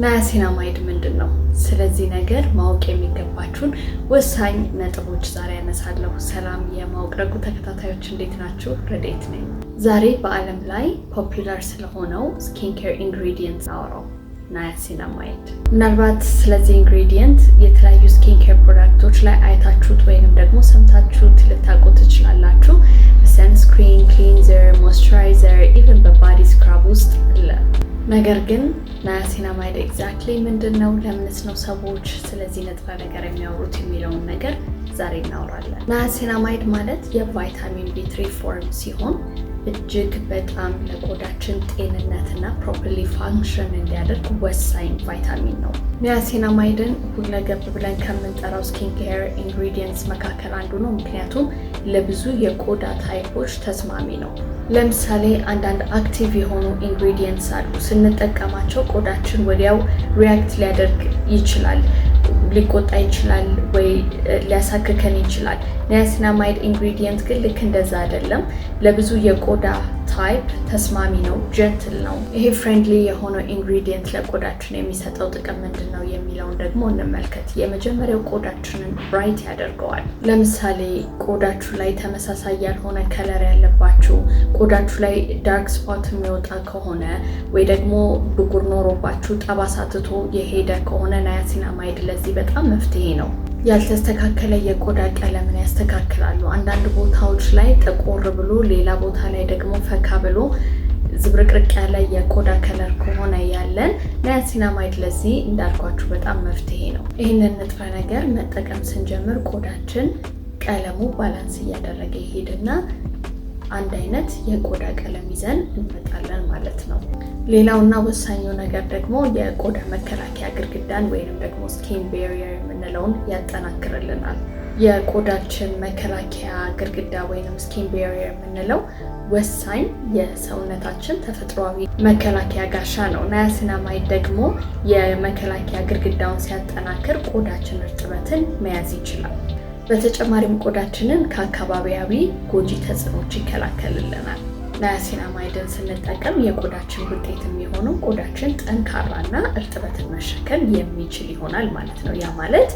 ናያሲናማይድ ምንድነው? ስለዚህ ነገር ማወቅ የሚገባችሁን ወሳኝ ነጥቦች ዛሬ ያነሳለሁ። ሰላም የማወቅ ረጉ ተከታታዮች እንዴት ናችሁ? ረዴት ነኝ። ዛሬ በዓለም ላይ ፖፑላር ስለሆነው ስኪን ኬር ኢንግሪዲየንት አወራው ናያሲናማይድ። ምናልባት ስለዚህ ኢንግሪዲየንት የተለያዩ ስኪን ኬር ፕሮዳክቶች ላይ አይታችሁት ወይንም ደግሞ ሰምታችሁት ልታውቁ ትችላላችሁ። ሰንስክሪን፣ ክሊንዘር፣ ሞይስቸራይዘር ኢቨን በባዲ ስክራብ ውስጥ አለ። ነገር ግን ናያሲናማይድ ኤግዛክትሊ ምንድነው? ለምንስ ነው ሰዎች ስለዚህ ንጥረ ነገር የሚያወሩት የሚለውን ነገር ዛሬ እናወራለን። ናያሲናማይድ ማለት የቫይታሚን ቢ3 ፎርም ሲሆን እጅግ በጣም ለቆዳችን ጤንነትና ፕሮፐርሊ ፋንክሽን እንዲያደርግ ወሳኝ ቫይታሚን ነው። ናያሲናማይድን ሁለገብ ብለን ከምንጠራው ስኪን ኬር ኢንግሪዲየንትስ መካከል አንዱ ነው። ምክንያቱም ለብዙ የቆዳ ታይፖች ተስማሚ ነው። ለምሳሌ አንዳንድ አክቲቭ የሆኑ ኢንግሪዲየንትስ አሉ። ስንጠቀማቸው ቆዳችን ወዲያው ሪያክት ሊያደርግ ይችላል፣ ሊቆጣ ይችላል፣ ወይ ሊያሳክከን ይችላል። ናያሲናማይድ ኢንግሪዲየንት ግን ልክ እንደዛ አይደለም። ለብዙ የቆዳ ታይፕ ተስማሚ ነው፣ ጀንትል ነው። ይሄ ፍሬንድሊ የሆነው ኢንግሪዲየንት ለቆዳችን የሚሰጠው ጥቅም ምንድን ነው የሚለውን ደግሞ እንመልከት። የመጀመሪያው ቆዳችንን ብራይት ያደርገዋል። ለምሳሌ ቆዳችሁ ላይ ተመሳሳይ ያልሆነ ከለር ያለባችሁ፣ ቆዳችሁ ላይ ዳርክ ስፖት የሚወጣ ከሆነ ወይ ደግሞ ብጉር ኖሮባችሁ ጠባሳ ትቶ የሄደ ከሆነ ናያሲናማይድ ለዚህ በጣም መፍትሄ ነው። ያልተስተካከለ የቆዳ ቀለምን ያስተካክላሉ። አንዳንድ ቦታዎች ላይ ጠቆር ብሎ ሌላ ቦታ ላይ ደግሞ ፈካ ብሎ ዝብርቅርቅ ያለ የቆዳ ከለር ከሆነ ያለን ናያሲናማይድ ለዚህ እንዳልኳችሁ በጣም መፍትሄ ነው። ይህንን ንጥረ ነገር መጠቀም ስንጀምር ቆዳችን ቀለሙ ባላንስ እያደረገ ይሄድና አንድ አይነት የቆዳ ቀለም ይዘን እንመጣለን ማለት ነው። ሌላውና ወሳኙ ነገር ደግሞ የቆዳ መከላከያ ግድግዳን ወይንም ደግሞ ስኪን ቤሪየር የምንለውን ያጠናክርልናል። የቆዳችን መከላከያ ግድግዳ ወይንም ስኪን ቤሪየር የምንለው ወሳኝ የሰውነታችን ተፈጥሯዊ መከላከያ ጋሻ ነው። ናያሲናማይድ ደግሞ የመከላከያ ግድግዳውን ሲያጠናክር ቆዳችን እርጥበትን መያዝ ይችላል። በተጨማሪም ቆዳችንን ከአካባቢያዊ ጎጂ ተጽዕኖች ይከላከልልናል። ናያሲናማይድን ስንጠቀም የቆዳችን ውጤት የሚሆነው ቆዳችን ጠንካራና እርጥበትን መሸከም የሚችል ይሆናል ማለት ነው። ያ ማለት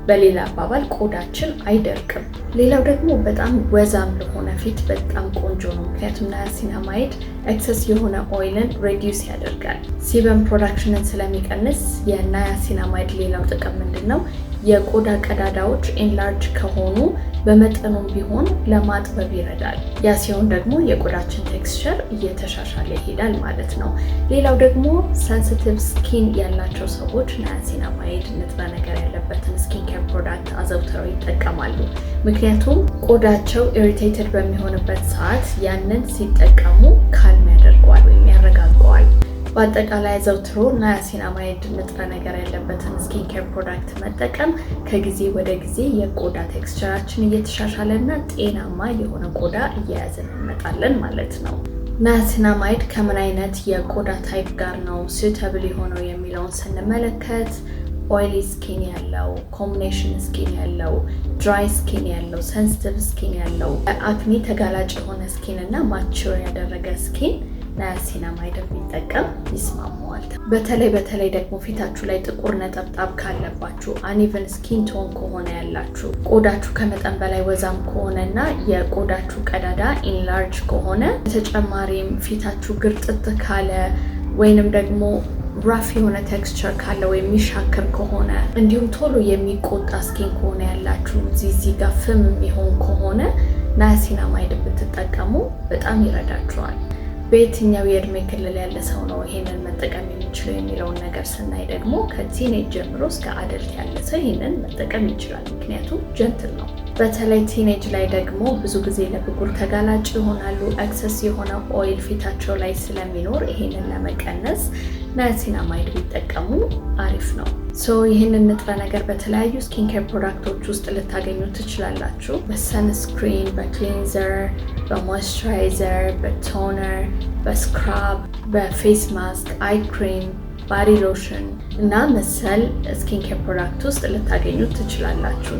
በሌላ አባባል ቆዳችን አይደርቅም። ሌላው ደግሞ በጣም ወዛም ለሆነ ፊት በጣም ቆንጆ ነው። ምክንያቱም ናያሲናማይድ ኤክሰስ የሆነ ኦይልን ሬዲዩስ ያደርጋል። ሲበም ፕሮዳክሽንን ስለሚቀንስ የናያሲናማይድ ሌላው ጥቅም ምንድን ነው? የቆዳ ቀዳዳዎች ኢንላርጅ ከሆኑ በመጠኑም ቢሆን ለማጥበብ ይረዳል። ያ ሲሆን ደግሞ የቆዳችን ቴክስቸር እየተሻሻለ ይሄዳል ማለት ነው። ሌላው ደግሞ ሰንሲቲቭ ስኪን ያላቸው ሰዎች ናያሲናማይድ ንጥረ ነገር ያለበትን ስኪን ኬር ፕሮዳክት አዘውትረው ይጠቀማሉ። ምክንያቱም ቆዳቸው ኢሪቴትድ በሚሆንበት ሰዓት ያንን ሲጠቀሙ ካልም ያደርገዋል ወይም ያረጋገዋል። በአጠቃላይ አዘውትሮ ናያሲናማይድ ንጥረ ነገር ያለበትን ስኪን ኬር ፕሮዳክት መጠቀም ከጊዜ ወደ ጊዜ የቆዳ ቴክስቸራችን እየተሻሻለ እና ጤናማ የሆነ ቆዳ እየያዝን እንመጣለን ማለት ነው። ናያሲናማይድ ከምን አይነት የቆዳ ታይፕ ጋር ነው ሱተብል የሆነው የሚለውን ስንመለከት ኦይሊ ስኪን ያለው፣ ኮምቢኔሽን ስኪን ያለው፣ ድራይ ስኪን ያለው፣ ሴንሲቲቭ ስኪን ያለው፣ አክኒ ተጋላጭ የሆነ ስኪን እና ማቹር ያደረገ ስኪን ናያሲናማይድ ቢጠቀም ይስማማዋል። በተለይ ደግሞ ፊታችሁ ላይ ጥቁር ነጠብጣብ ካለባችሁ፣ አኒቨን ስኪን ቶን ከሆነ ያላችሁ፣ ቆዳችሁ ከመጠን በላይ ወዛም ከሆነ እና የቆዳችሁ ቀዳዳ ኢንላርጅ ከሆነ፣ በተጨማሪም ፊታችሁ ግርጥት ካለ ወይንም ደግሞ ራፍ የሆነ ቴክስቸር ካለ ወይም የሚሻክር ከሆነ፣ እንዲሁም ቶሎ የሚቆጣ ስኪን ከሆነ ያላችሁ፣ እዚህ ጋር ፍም የሚሆን ከሆነ ናያሲናማይድ ብትጠቀሙ በጣም ይረዳችኋል። በየትኛው የእድሜ ክልል ያለ ሰው ነው ይሄንን መጠቀም የሚችለው የሚለውን ነገር ስናይ ደግሞ ከቲኔጅ ጀምሮ እስከ አደልት ያለ ሰው ይሄንን መጠቀም ይችላል። ምክንያቱም ጀንትል ነው። በተለይ ቲኔጅ ላይ ደግሞ ብዙ ጊዜ ለብጉር ተጋላጭ ይሆናሉ። ኤክሰስ የሆነ ኦይል ፊታቸው ላይ ስለሚኖር ይሄንን ለመቀነስ ናያሲናማይድ ቢጠቀሙ አሪፍ ነው። ይህንን ንጥረ ነገር በተለያዩ ስኪን ኬር ፕሮዳክቶች ውስጥ ልታገኙ ትችላላችሁ። በሰንስክሪን፣ በክሊንዘር፣ በሞይስቸራይዘር፣ በቶነር፣ በስክራብ፣ በፌስ ማስክ፣ አይ ክሬም፣ ባዲ ሎሽን እና መሰል ስኪን ኬር ፕሮዳክት ውስጥ ልታገኙ ትችላላችሁ።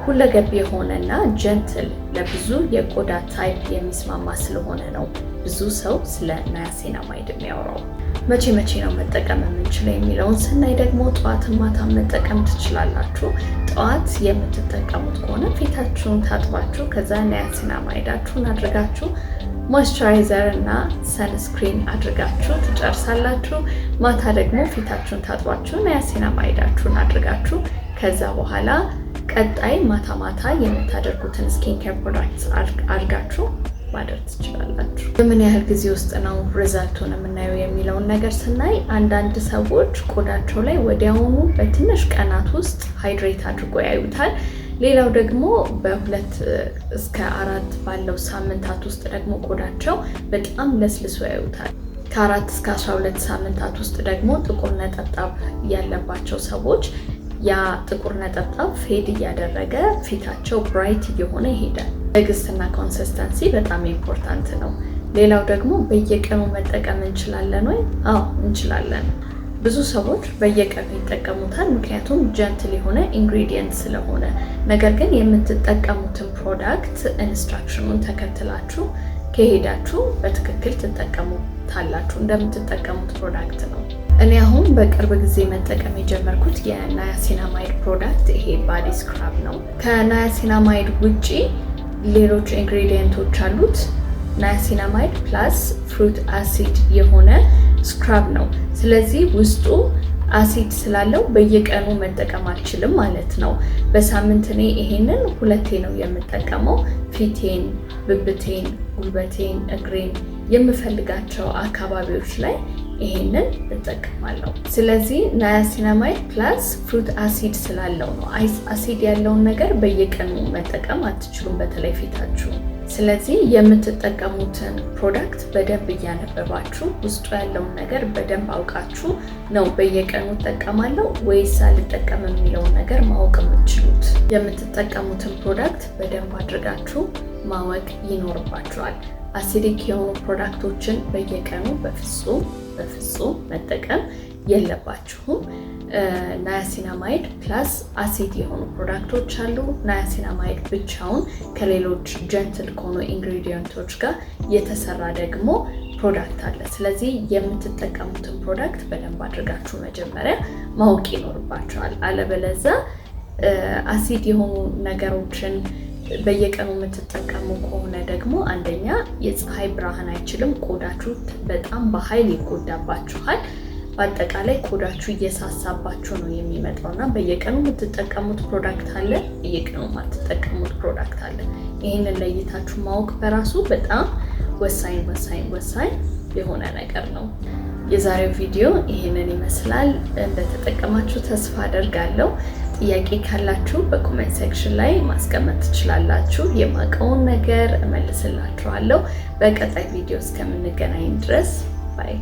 ሁለገብ የሆነና ጀንትል ለብዙ የቆዳ ታይፕ የሚስማማ ስለሆነ ነው ብዙ ሰው ስለ ናያሲናማይድ የሚያወራው። መቼ ነው መጠቀም የምንችለው የሚለውን ስናይ ደግሞ ጠዋትን ማታ መጠቀም ትችላላችሁ። ጠዋት የምትጠቀሙት ከሆነ ፊታችሁን ታጥባችሁ ከዛ ናያሲናማይዳችሁን አድርጋችሁ ሞይስቸራይዘር እና ሰንስክሪን አድርጋችሁ ትጨርሳላችሁ። ማታ ደግሞ ፊታችሁን ታጥባችሁ ናያሲናማይዳችሁን አድርጋችሁ ከዛ በኋላ ቀጣይ ማታ የምታደርጉትን ስኪን ኬር ፕሮዳክትስ አድርጋችሁ ማድረግ ትችላላችሁ። በምን ያህል ጊዜ ውስጥ ነው ሪዛልቱን የምናየው የሚለውን ነገር ስናይ አንዳንድ ሰዎች ቆዳቸው ላይ ወዲያውኑ በትንሽ ቀናት ውስጥ ሃይድሬት አድርጎ ያዩታል። ሌላው ደግሞ በ2 እስከ 4 ባለው ሳምንታት ውስጥ ደግሞ ቆዳቸው በጣም ለስልሶ ያዩታል። ከ4 እስከ 12 ሳምንታት ውስጥ ደግሞ ጥቁር ነጠብጣብ ያለባቸው ሰዎች ያ ጥቁር ነጠብጣብ ፌድ እያደረገ ፊታቸው ብራይት እየሆነ ይሄዳል። ትዕግስትና ኮንሲስተንሲ በጣም ኢምፖርታንት ነው። ሌላው ደግሞ በየቀኑ መጠቀም እንችላለን ወይ? አዎ እንችላለን። ብዙ ሰዎች በየቀኑ ይጠቀሙታል፣ ምክንያቱም ጀንትል የሆነ ኢንግሪዲየንት ስለሆነ። ነገር ግን የምትጠቀሙትን ፕሮዳክት ኢንስትራክሽኑን ተከትላችሁ ከሄዳችሁ በትክክል ትጠቀሙታላችሁ። እንደምትጠቀሙት ፕሮዳክት ነው። እኔ አሁን በቅርብ ጊዜ መጠቀም የጀመርኩት የናያሲናማይድ ፕሮዳክት ይሄ ባዲ ስክራብ ነው። ከናያሲናማይድ ውጪ ሌሎች ኢንግሪዲየንቶች አሉት። ናያሲናማይድ ፕላስ ፍሩት አሲድ የሆነ ስክራብ ነው። ስለዚህ ውስጡ አሲድ ስላለው በየቀኑ መጠቀም አልችልም ማለት ነው። በሳምንት እኔ ይሄንን 2 ነው የምጠቀመው። ፊቴን፣ ብብቴን፣ ጉልበቴን፣ እግሬን የምፈልጋቸው አካባቢዎች ላይ ይሄንን እጠቀማለሁ። ስለዚህ ናያሲናማይድ ፕላስ ፍሩት አሲድ ስላለው ነው። አሲድ ያለውን ነገር በየቀኑ መጠቀም አትችሉም፣ በተለይ ፊታችሁ። ስለዚህ የምትጠቀሙትን ፕሮዳክት በደንብ እያነበባችሁ ውስጡ ያለውን ነገር በደንብ አውቃችሁ ነው በየቀኑ እጠቀማለሁ ወይስ አልጠቀም የሚለውን ነገር ማወቅ የምትችሉት። የምትጠቀሙትን ፕሮዳክት በደንብ አድርጋችሁ ማወቅ ይኖርባችኋል። አሲዲክ የሆኑ ፕሮዳክቶችን በየቀኑ በፍጹም መጠቀም የለባችሁም። ናያሲናማይድ ፕላስ አሲድ የሆኑ ፕሮዳክቶች አሉ። ናያሲናማይድ ብቻውን ከሌሎች ጀንትል ከሆኑ ኢንግሪዲየንቶች ጋር የተሰራ ደግሞ ፕሮዳክት አለ። ስለዚህ የምትጠቀሙትን ፕሮዳክት በደንብ አድርጋችሁ መጀመሪያ ማወቅ ይኖርባችኋል። አለበለዛ አሲድ የሆኑ ነገሮችን በየቀኑ የምትጠቀሙ ከሆነ ደግሞ አንደኛ የፀሐይ ብርሃን አይችልም፣ ቆዳችሁ በጣም በኃይል ይጎዳባችኋል። በአጠቃላይ ቆዳችሁ እየሳሳባችሁ ነው የሚመጣውና በየቀኑ የምትጠቀሙት ፕሮዳክት አለ፣ በየቀኑ የማትጠቀሙት ፕሮዳክት አለ። ይህንን ለይታችሁ ማወቅ በራሱ በጣም ወሳኝ የሆነ ነገር ነው። የዛሬው ቪዲዮ ይህንን ይመስላል። እንደተጠቀማችሁ ተስፋ አደርጋለሁ። ጥያቄ ካላችሁ በኮሜንት ሴክሽን ላይ ማስቀመጥ ትችላላችሁ። የማውቀውን ነገር እመልስላችኋለሁ። በቀጣይ ቪዲዮ እስከምንገናኝ ድረስ ባይ።